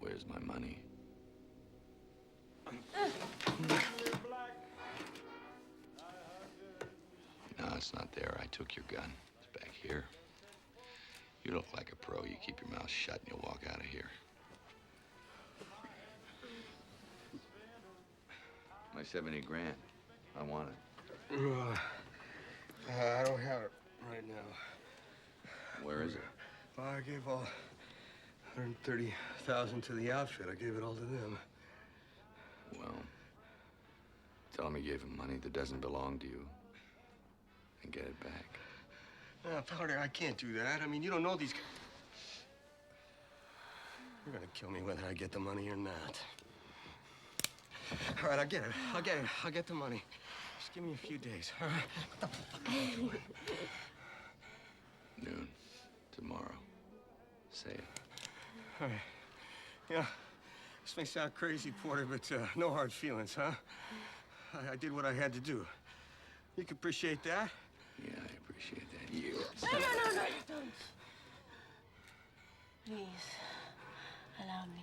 Where's my money? No, it's not there. I took your gun. It's back here. You look like a pro. You keep your mouth shut and you'll walk out of here. My 70 grand. I want it. I don't have it right now. Where is it? Well, I gave all 130,000 to the outfit. I gave it all to them. Well, tell him you gave him money that doesn't belong to you and get it back. No, Powder, I can't do that. I mean, you don't know these guys. You're gonna kill me whether I get the money or not. All right, I'll get it. I'll get the money. Just give me a few days, all right? What the fuck? Noon. Tomorrow. Say it. All right. Yeah, this may sound crazy, Porter, but no hard feelings, huh? I did what I had to do. You can appreciate that? Yeah, I appreciate that. You. No, don't. Please, allow me.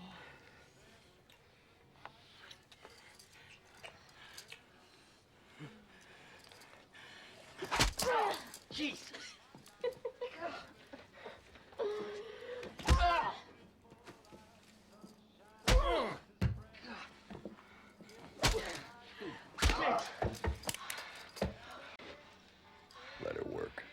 Jesus! Let her work.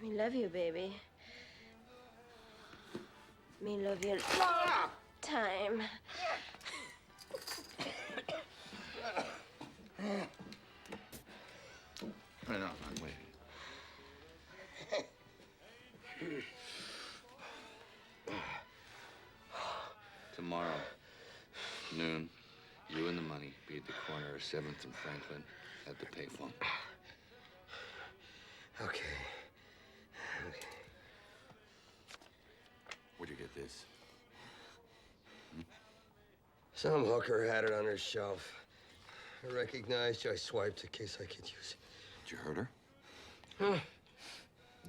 Me love you, baby. Me love you long time. I know, I'm waiting. Tomorrow, noon, you and the money be at the corner of 7th and Franklin at the payphone. Okay. Where'd you get this? Some hooker had it on her shelf. I recognized you. I swiped in case I could use it. Did you hurt her? Huh?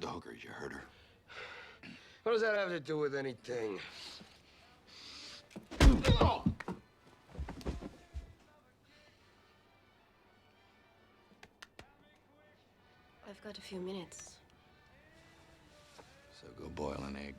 The hooker, did you hurt her? What does that have to do with anything? I've got a few minutes. So go boil an egg.